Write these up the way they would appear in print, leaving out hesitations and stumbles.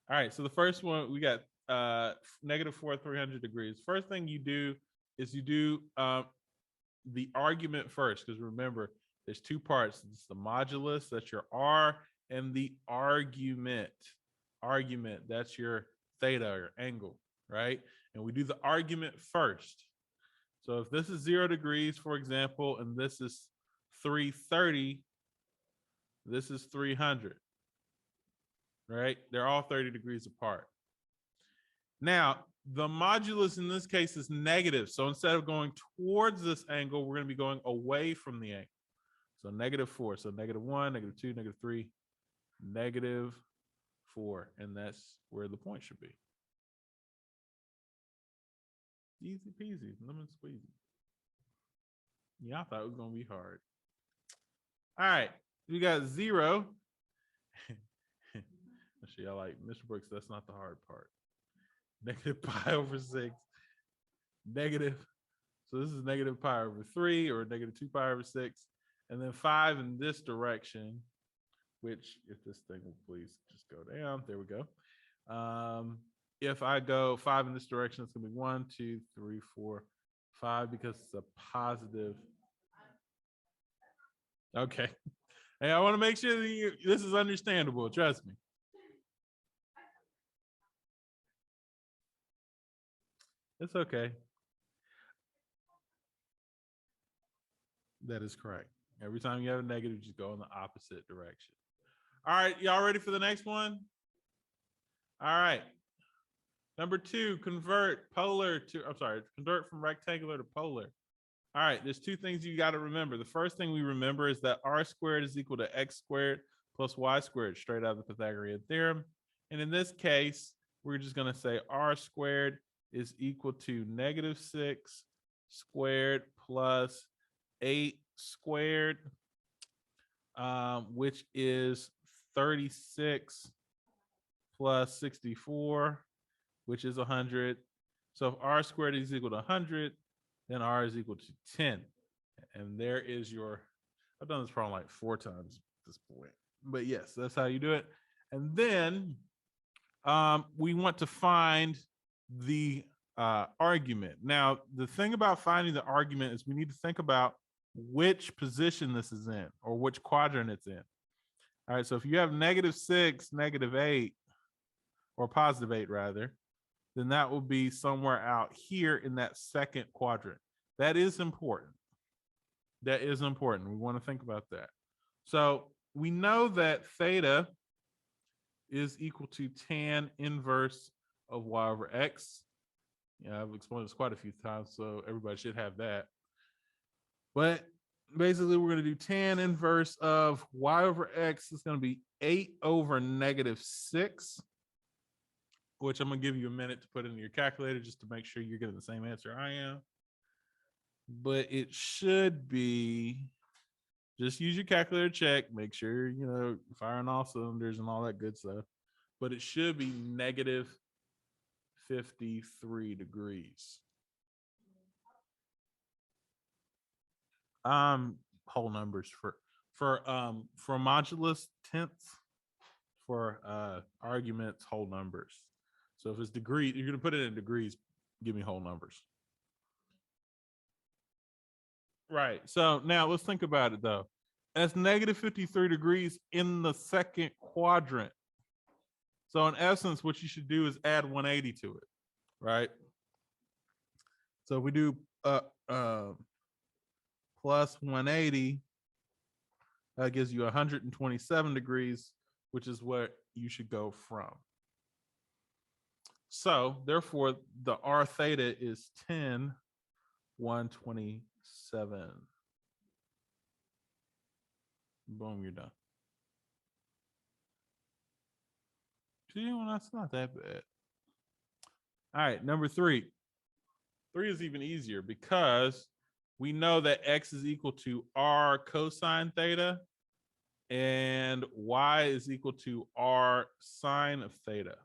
All right, so the first one we got -4 300 degrees. First thing you do is you do the argument first, because remember, there's two parts. It's the modulus, that's your R, and the argument. Argument, that's your theta or angle, right? And we do the argument first. So if this is 0 degrees, for example, and this is 330, this is 300, right? They're all 30 degrees apart. Now, the modulus in this case is negative. So instead of going towards this angle, we're going to be going away from the angle. So -4. So -1, -2, -3, -4. And that's where the point should be. Easy peasy, lemon squeezy. Yeah, I thought it was going to be hard. All right, we got 0. Actually, I like Mr. Brooks. That's not the hard part. -pi/6. Negative. So this is -pi/3 or -2pi/6. And then 5 in this direction, which if this thing will please just go down. There we go. If I go 5 in this direction, it's going to be 1, 2, 3, 4, 5 because it's a positive. Okay. Hey, I want to make sure that this is understandable. Trust me. It's okay. That is correct. Every time you have a negative, just go in the opposite direction. All right, y'all ready for the next one? All right. Number 2, convert from rectangular to polar. All right, there's two things you got to remember. The first thing we remember is that r squared is equal to x squared plus y squared, straight out of the Pythagorean theorem. And in this case, we're just going to say r squared is equal to -6 squared plus 8 squared, which is 36 plus 64, which is 100. So if r squared is equal to 100, then r is equal to 10. And there is your, I've done this problem like 4 times at this point. But yes, that's how you do it. And then we want to find the argument. Now, the thing about finding the argument is we need to think about which position this is in or which quadrant it's in. All right, so if you have -6, -8, or +8 rather, then that will be somewhere out here in that second quadrant. That is important. That is important. We want to think about that. So we know that theta is equal to tan inverse of y over x. Yeah, I've explained this quite a few times, so everybody should have that. But basically, we're going to do tan inverse of y over x. It's going to be 8 over -6, which I'm going to give you a minute to put in your calculator just to make sure you're getting the same answer I am. But it should be, just use your calculator check, make sure, you know, firing all cylinders and all that good stuff. But it should be -53 degrees. Whole numbers for modulus tenths, for arguments, whole numbers. So if it's degree, you're going to put it in degrees, give me whole numbers. Right. So now let's think about it though. That's -53 degrees in the second quadrant. So in essence, what you should do is add 180 to it, right? So if we do plus 180, that gives you 127 degrees, which is what you should go from. So therefore, the r theta is 10, 127. Boom, you're done. See, well, that's not that bad. All right, number 3. 3 is even easier because we know that x is equal to r cosine theta and y is equal to r sine of theta.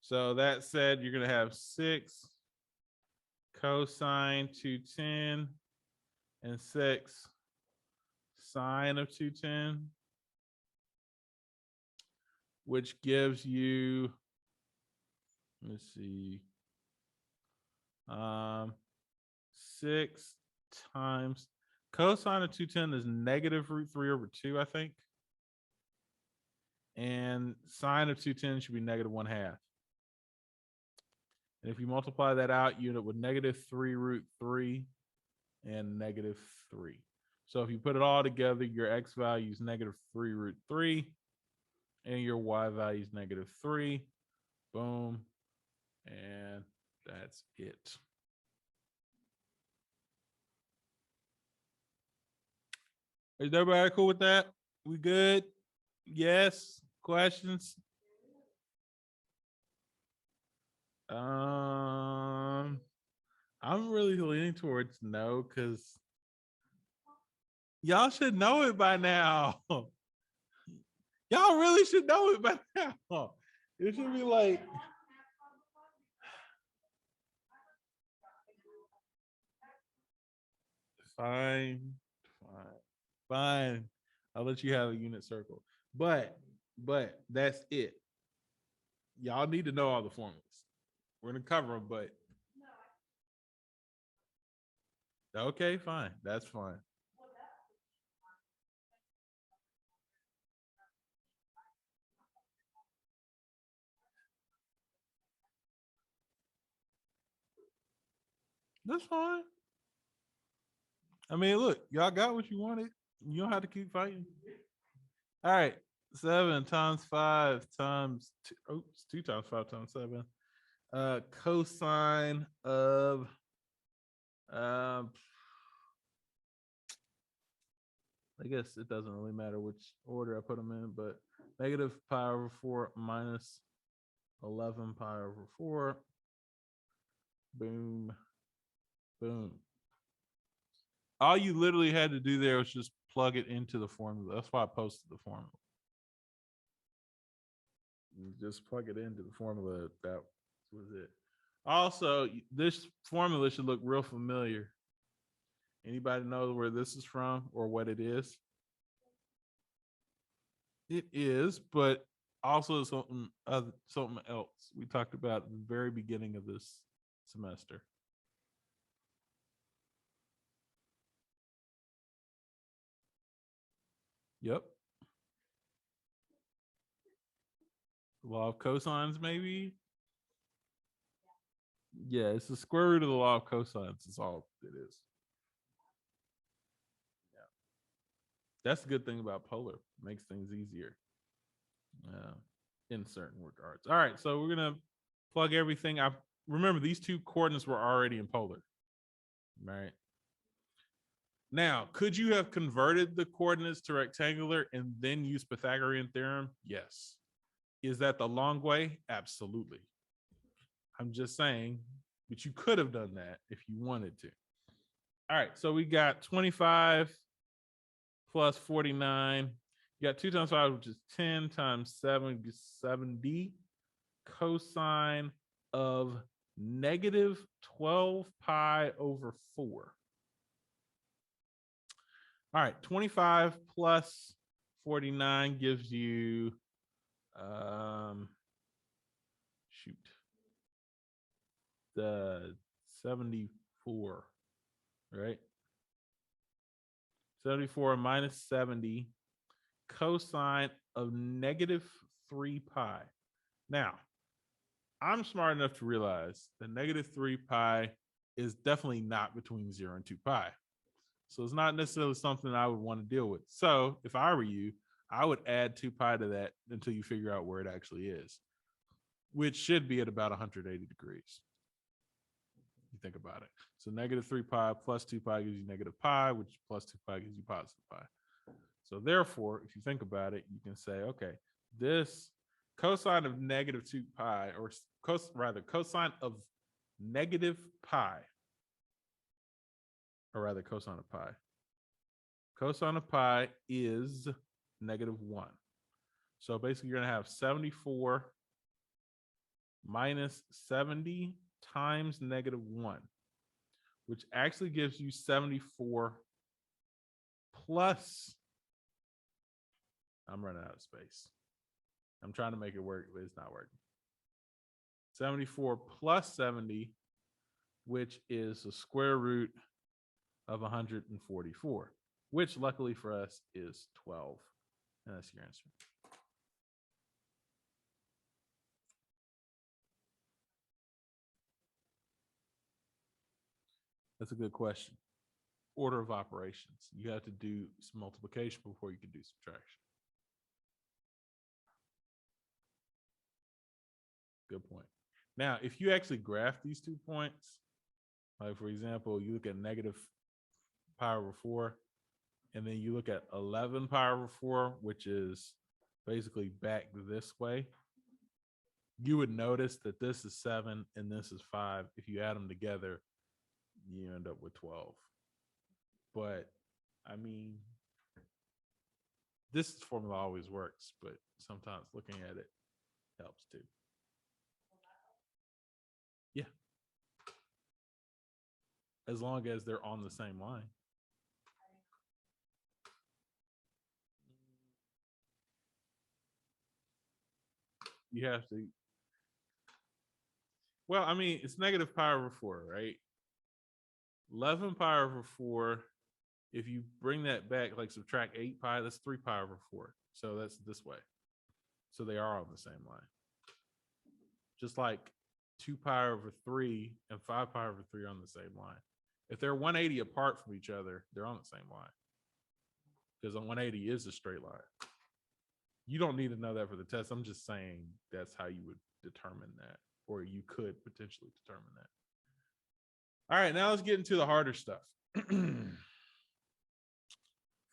So that said, you're going to have 6 cosine 210 and 6 sine of 210. which gives you, let's see, 6 times cosine of 210 is negative root 3 over 2, I think. And sine of 210 should be negative 1/2. And if you multiply that out, you end up with negative 3 root 3 and negative 3. So if you put it all together, your x value is negative 3 root 3 and your y value is negative 3. Boom. And that's it. Is everybody cool with that? We good? Yes? Questions? I'm really leaning towards no, because y'all should know it by now. Y'all really should know it by now. It should be like, fine. I'll let you have a unit circle. But that's it. Y'all need to know all the formulas. We're gonna cover them, but okay, fine. That's fine. That's fine. I mean, look, y'all got what you wanted. You don't have to keep fighting. All right. 7 times 5 times 2. Oh, it's 2 times 5 times 7. Cosine of I guess it doesn't really matter which order I put them in, but negative pi over 4 minus 11 pi over 4. Boom. Boom. All you literally had to do there was just plug it into the formula. That's why I posted the formula. You just plug it into the formula. That was it. Also, this formula should look real familiar. Anybody know where this is from or what it is? It is, but also something else we talked about at the very beginning of this semester. Yep. Law of cosines, maybe? Yeah, it's the square root of the law of cosines. Is all it is. Yeah. That's the good thing about polar. Makes things easier. In certain regards. All right, so we're gonna plug everything. I remember these two coordinates were already in polar. Right. Now, could you have converted the coordinates to rectangular and then use Pythagorean theorem? Yes. Is that the long way? Absolutely. I'm just saying, but you could have done that if you wanted to. All right, so we got 25 plus 49. You got 2 times 5, which is 10 times 7, 70. Cosine of negative 12 pi over 4. All right, 25 plus 49 gives you, the 74, right? 74 minus 70, cosine of negative 3 pi. Now, I'm smart enough to realize that negative 3 pi is definitely not between 0 and 2 pi. So it's not necessarily something I would want to deal with. So if I were you, I would add 2 pi to that until you figure out where it actually is, which should be at about 180 degrees. You think about it. So negative 3 pi plus 2 pi gives you negative pi, which plus 2 pi gives you positive pi. So therefore, if you think about it, you can say, okay, this cosine of negative 2 pi, or cosine of negative pi, or rather cosine of pi. Cosine of pi is negative 1. So basically you're going to have 74 minus 70 times negative 1, which actually gives you 74 plus, I'm running out of space. I'm trying to make it work, but it's not working. 74 plus 70, which is the square root of 144, which luckily for us is 12. And that's your answer. That's a good question. Order of operations. You have to do some multiplication before you can do subtraction. Good point. Now, if you actually graph these 2 points, like for example, you look at negative pi over 4, and then you look at 11 pi over 4, which is basically back this way, you would notice that this is 7 and this is 5. If you add them together, you end up with 12. But I mean, this formula always works, but sometimes looking at it helps too. Yeah. As long as they're on the same line. You have to. Well, I mean, it's negative pi over 4, right? 11 pi over 4. If you bring that back, like subtract 8 pi, that's 3 pi over 4. So that's this way. So they are on the same line. Just like 2 pi over 3 and 5 pi over 3 are on the same line. If they're 180 apart from each other, they're on the same line. Because 180 is a straight line. You don't need to know that for the test. I'm just saying that's how you would determine that, or you could potentially determine that. All right, now let's get into the harder stuff.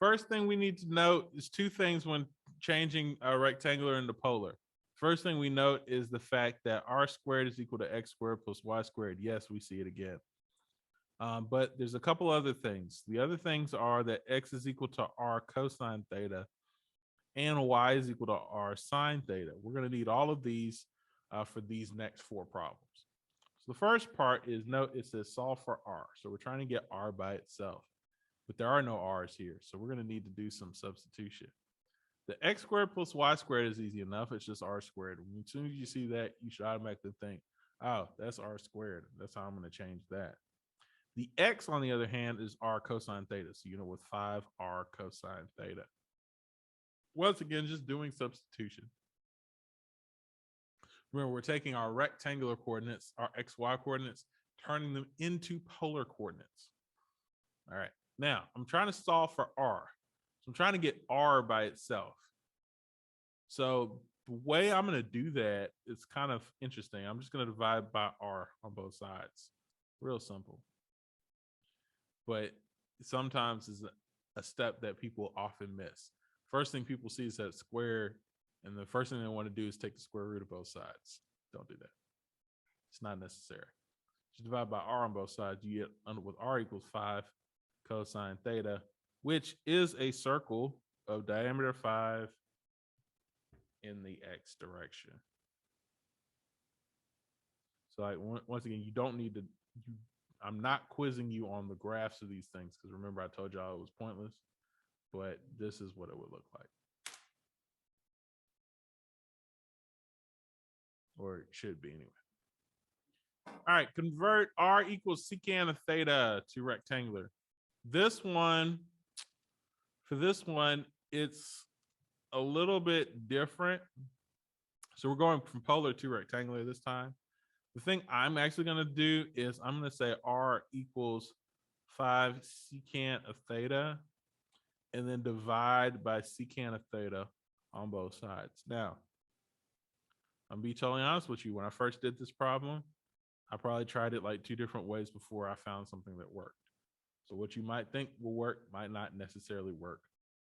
First thing we need to note is 2 things when changing a rectangular into polar. First thing we note is the fact that r squared is equal to x squared plus y squared. Yes, we see it again. But there's a couple other things. The other things are that x is equal to r cosine theta and y is equal to r sine theta. We're going to need all of these for these next 4 problems. So the first part is, note it says solve for r. So we're trying to get r by itself, but there are no r's here. So we're going to need to do some substitution. The x squared plus y squared is easy enough. It's just r squared. As soon as you see that, you should automatically think, oh, that's r squared. That's how I'm going to change that. The x, on the other hand, is r cosine theta. So you know, with 5r cosine theta. Once again, just doing substitution. Remember, we're taking our rectangular coordinates, our xy coordinates, turning them into polar coordinates. All right. Now, I'm trying to solve for r. So I'm trying to get r by itself. So the way I'm going to do that is kind of interesting. I'm just going to divide by r on both sides. Real simple. But sometimes is a step that people often miss. First thing people see is that square, and the first thing they want to do is take the square root of both sides. Don't do that. It's not necessary. Just divide by r on both sides. You get with r equals 5 cosine theta, which is a circle of diameter 5 in the x direction. So like, once again, you don't need to, I'm not quizzing you on the graphs of these things, because remember I told y'all it was pointless, but this is what it would look like. Or it should be anyway. All right, convert r equals secant of theta to rectangular. This one, for this one, it's a little bit different. So we're going from polar to rectangular this time. The thing I'm actually going to do is I'm going to say r equals 5 secant of theta, and then divide by secant of theta on both sides. Now, I'm gonna be totally honest with you. When I first did this problem, I probably tried it like 2 different ways before I found something that worked. So what you might think will work might not necessarily work.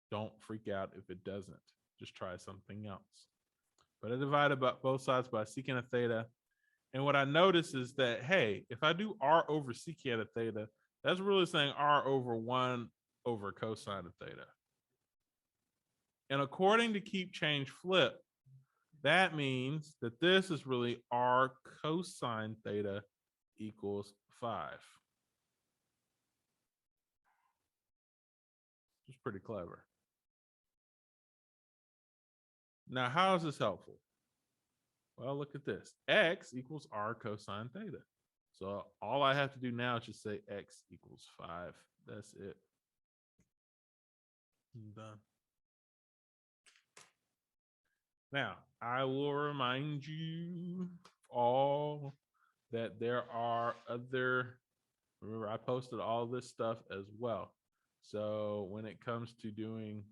Don't freak out if it doesn't. Just try something else. But I divided both sides by secant of theta. And what I noticed is that, hey, if I do r over secant of theta, that's really saying r over 1 over cosine of theta. And according to keep change flip, that means that this is really r cosine theta equals 5. It's pretty clever. Now, how is this helpful? Well, look at this. X equals r cosine theta. So all I have to do now is just say x equals 5. That's it. I'm done. Now, I will remind you all that there are other, remember I posted all this stuff as well. So when it comes to doing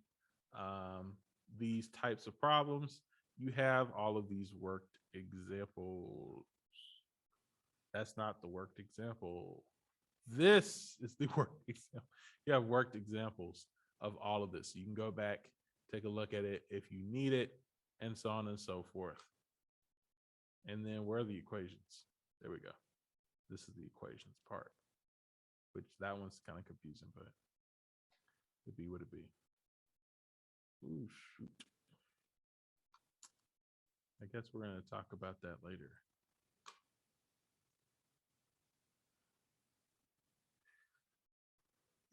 these types of problems, you have all of these worked examples. That's not the worked example. This is the worked example. You have worked examples of all of this. You can go back, take a look at it if you need it, and so on and so forth. And then where are the equations? There we go. This is the equations part, which that one's kind of confusing, but it be what it be. Ooh, shoot. I guess we're going to talk about that later.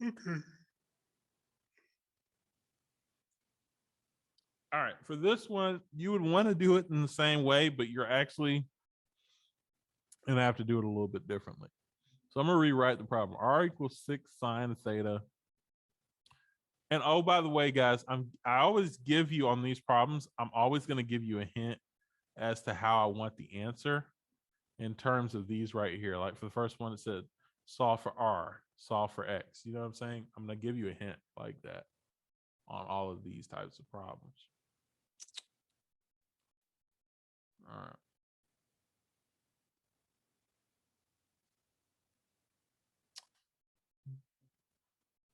Okay. All right, for this one, you would want to do it in the same way, but you're actually going to have to do it a little bit differently. So I'm going to rewrite the problem. R equals 6 sine theta. And oh, by the way, guys, I always give you on these problems, I'm always going to give you a hint as to how I want the answer in terms of these right here. Like for the first one, it said solve for R, solve for X. You know what I'm saying? I'm going to give you a hint like that on all of these types of problems. All right.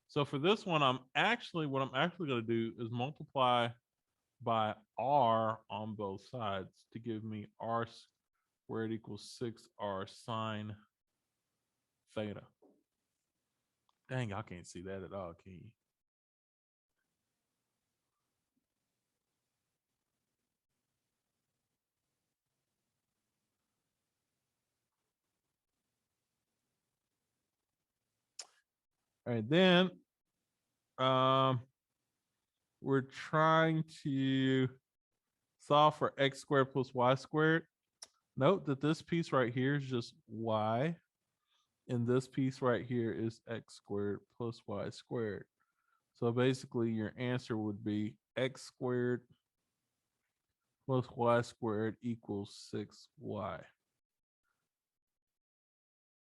So for this one, what I'm actually going to do is multiply by R on both sides to give me R squared equals 6R sine theta. Dang, y'all can't see that at all, can you? All right, then we're trying to solve for x squared plus y squared. Note that this piece right here is just y, and this piece right here is x squared plus y squared. So basically your answer would be x squared plus y squared equals 6y.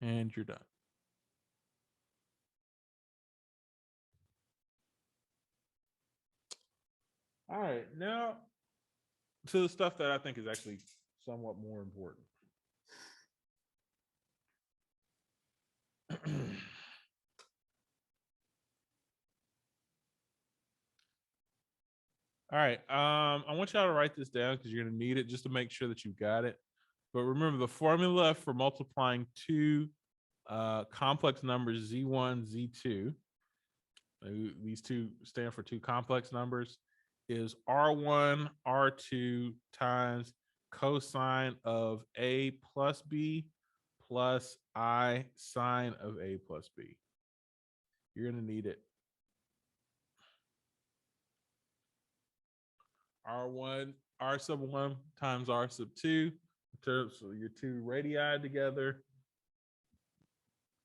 And you're done. All right, now to the stuff that I think is actually somewhat more important. All right. I want y'all to write this down because you're going to need it just to make sure that you got it. But remember the formula for multiplying two complex numbers, Z1, Z2. These two stand for two complex numbers, is R1, R2 times cosine of A plus B plus I sine of A plus B. You're going to need it. R1, R sub 1 times R sub 2. So your two radii together.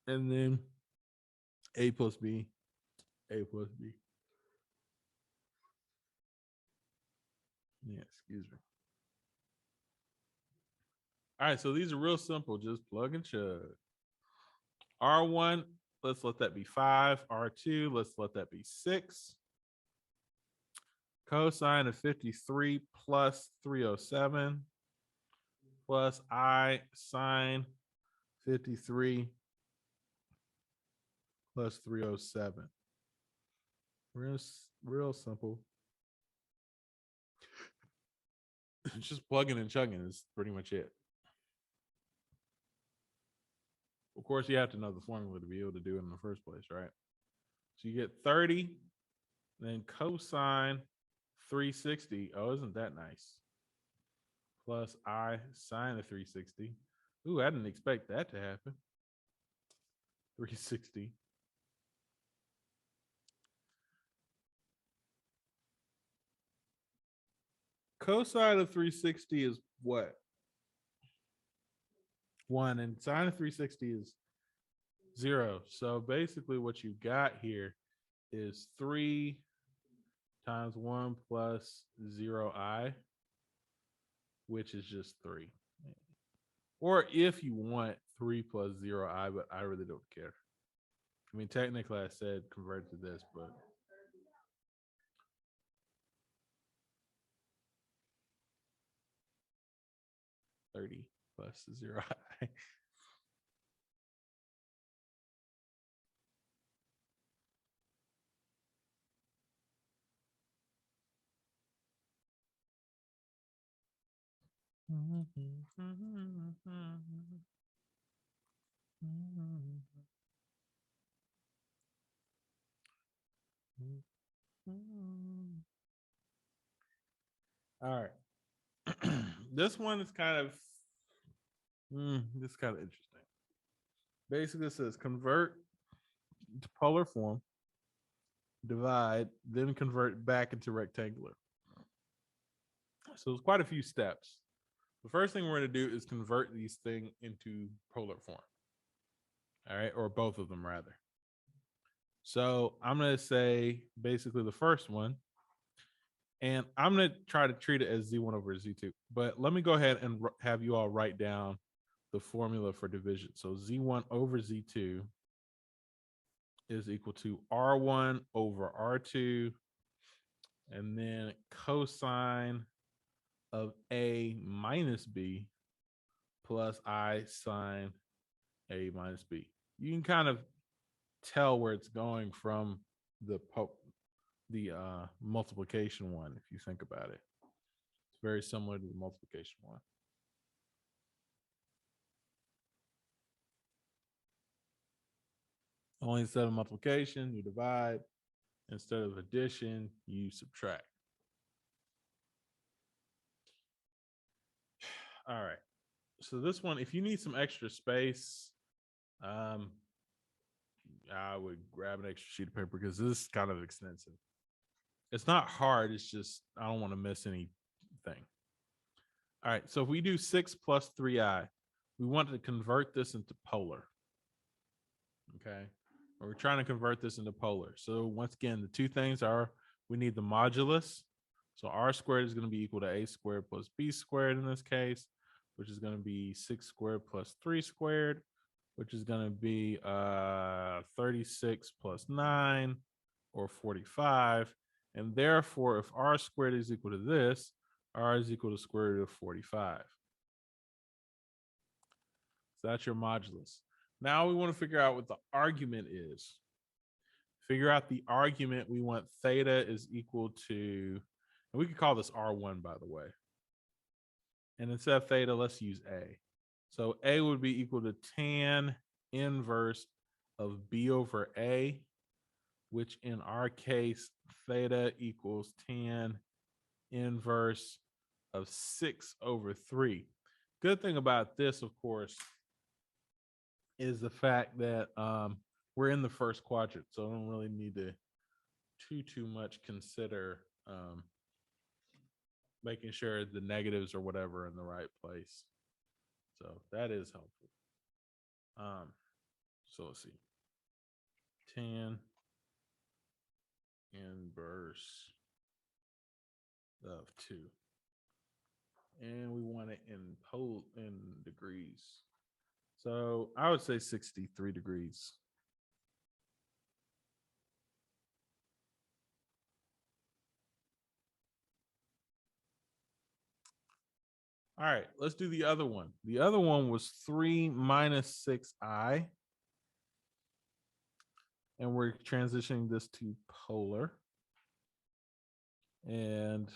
And then A plus B, A plus B. Yeah, excuse me. All right, so these are real simple. Just plug and chug. R1, let's let that be 5. R2, let's let that be 6. Cosine of 53 plus 307 plus I sine 53 plus 307. Real simple. Just plugging and chugging is pretty much it. Of course, you have to know the formula to be able to do it in the first place, right? So you get 30, then cosine 360. Oh, isn't that nice? Plus I sine of 360. Ooh, I didn't expect that to happen. 360. Cosine of 360 is what? 1, and sine of 360 is 0. So basically what you got here is 3 times 1 plus 0i, which is just 3. Or if you want 3 plus 0i, but I really don't care. I mean, technically I said convert to this, but $30 plus 0i. All right. This one is kind of this is kind of interesting. Basically, it says convert to polar form, divide, then convert back into rectangular. So there's quite a few steps. The first thing we're going to do is convert these things into polar form. All right, or both of them rather. So I'm going to say basically the first one, and I'm going to try to treat it as Z1 over Z2. But let me go ahead and have you all write down the formula for division. So Z1 over Z2 is equal to R1 over R2, and then cosine of A minus B plus I sine A minus B. You can kind of tell where it's going from the multiplication one, if you think about it. It's very similar to the multiplication one. Only instead of multiplication, you divide. Instead of addition, you subtract. All right. So this one, if you need some extra space, I would grab an extra sheet of paper because this is kind of extensive. It's not hard. It's just I don't want to miss anything. All right. So if we do 6 plus 3i, we want to convert this into polar. Okay. We're trying to convert this into polar. So once again, the two things are we need the modulus. So r squared is going to be equal to a squared plus b squared in this case, which is going to be 6 squared plus 3 squared, which is going to be 36 plus 9 or 45. And therefore, if r squared is equal to this, r is equal to square root of 45. So that's your modulus. Now we want to figure out what the argument is. Figure out the argument. We want theta is equal to, and we could call this R1, by the way. And instead of theta, let's use A. So A would be equal to tan inverse of B over A, which in our case, theta equals tan inverse of 6 over 3. Good thing about this, of course, is the fact that we're in the first quadrant, so I don't really need to too much consider making sure the negatives or whatever are in the right place. So that is helpful. So let's see. Tan inverse of 2. And we want it in degrees. So I would say 63 degrees. All right, let's do the other one. The other one was 3 minus 6i. And we're transitioning this to polar. And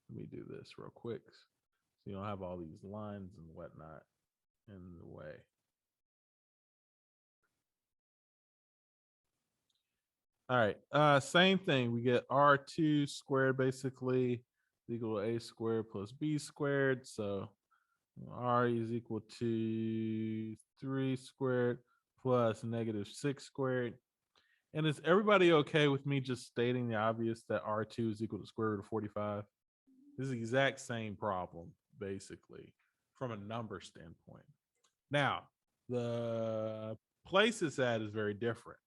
let me do this real quick so you don't have all these lines and whatnot in the way. All right, same thing. We get R2 squared basically equal to a squared plus b squared. So r is equal to 3 squared plus negative 6 squared. And is everybody okay with me just stating the obvious that R2 is equal to square root of 45? This is the exact same problem, basically, from a number standpoint. Now, the place it's at is very different.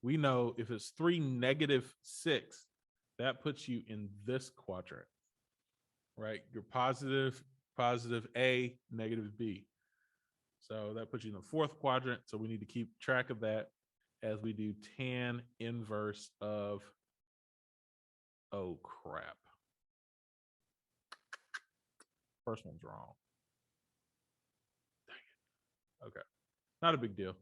We know if it's 3, -6, that puts you in this quadrant, right? You're positive A, negative B. So that puts you in the fourth quadrant. So we need to keep track of that as we do tan inverse of, oh crap. First one's wrong. Dang it. Okay. Not a big deal.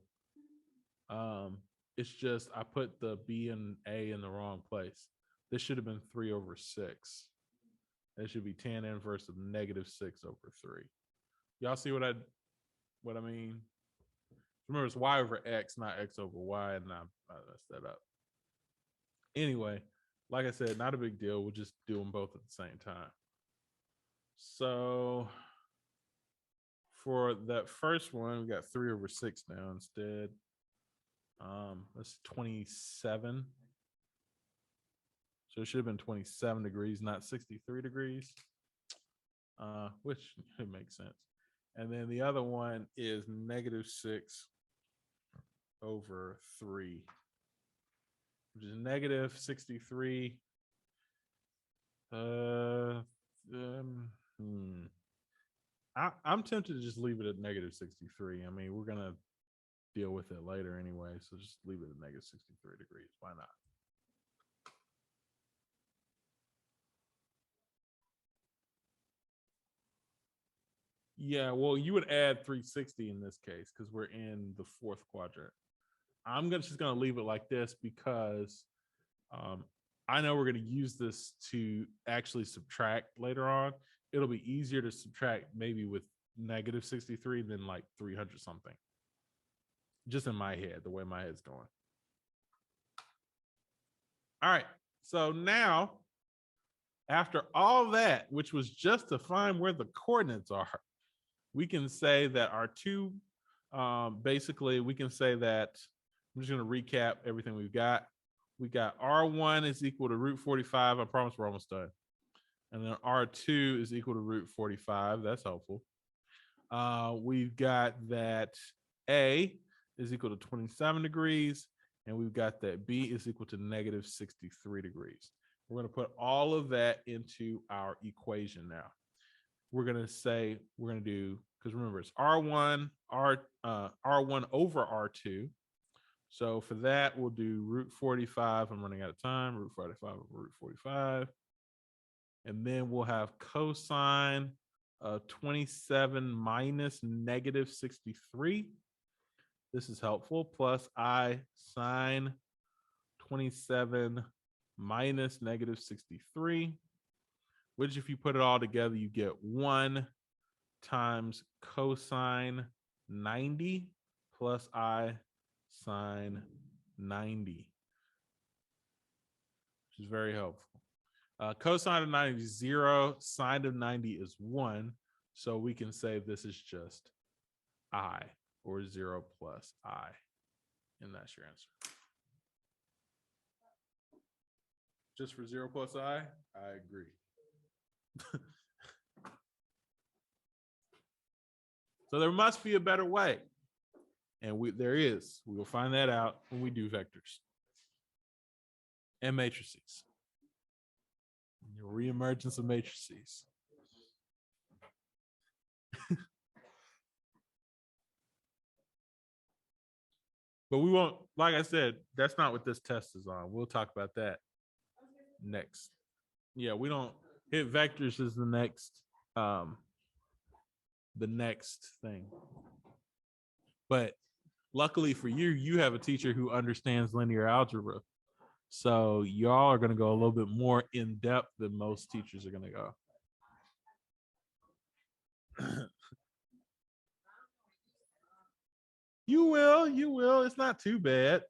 It's just I put the B and A in the wrong place. This should have been 3/6. It should be tan inverse of -6/3. Y'all see what I mean? Remember, it's y/x, not x/y, and I messed that up. Anyway, like I said, not a big deal. We'll just do them both at the same time. So for that first one, we got 3/6 now instead. That's 27. So it should have been 27 degrees, not 63 degrees, which it makes sense. And then the other one is -6/3, which is -63. I'm tempted to just leave it at -63. I mean, we're going to deal with it later anyway, so just leave it at -63 degrees. Why not? Yeah, well, you would add 360 in this case because we're in the fourth quadrant. I'm just gonna leave it like this because I know we're gonna use this to actually subtract later on. It'll be easier to subtract maybe with -63 than like 300 something. Just in my head, the way my head's going. All right, so now after all that, which was just to find where the coordinates are, we can say that our two, basically, we can say that, I'm just going to recap everything we've got. We got R1 is equal to √45. I promise we're almost done. And then R2 is equal to √45. That's helpful. We've got that A is equal to 27 degrees. And we've got that B is equal to -63 degrees. We're going to put all of that into our equation now. We're going to say, we're going to do, because remember, it's R1 over R2. So for that, we'll do √45. I'm running out of time. √45 over √45. And then we'll have cosine of 27 minus -63. This is helpful. Plus I sine 27 minus -63. Which, if you put it all together, you get 1 times cosine 90 plus I sine 90, which is very helpful. Cosine of 90 is 0. Sine of 90 is 1. So we can say this is just I, or 0 plus I. And that's your answer. Just for 0 plus I agree. So there must be a better way. And there is. We will find that out when we do vectors and matrices. The reemergence of matrices. But we won't, like I said, that's not what this test is on. We'll talk about that next. Yeah, we don't hit vectors is the next thing. But luckily for you, you have a teacher who understands linear algebra. So y'all are going to go a little bit more in depth than most teachers are going to go. You will. It's not too bad.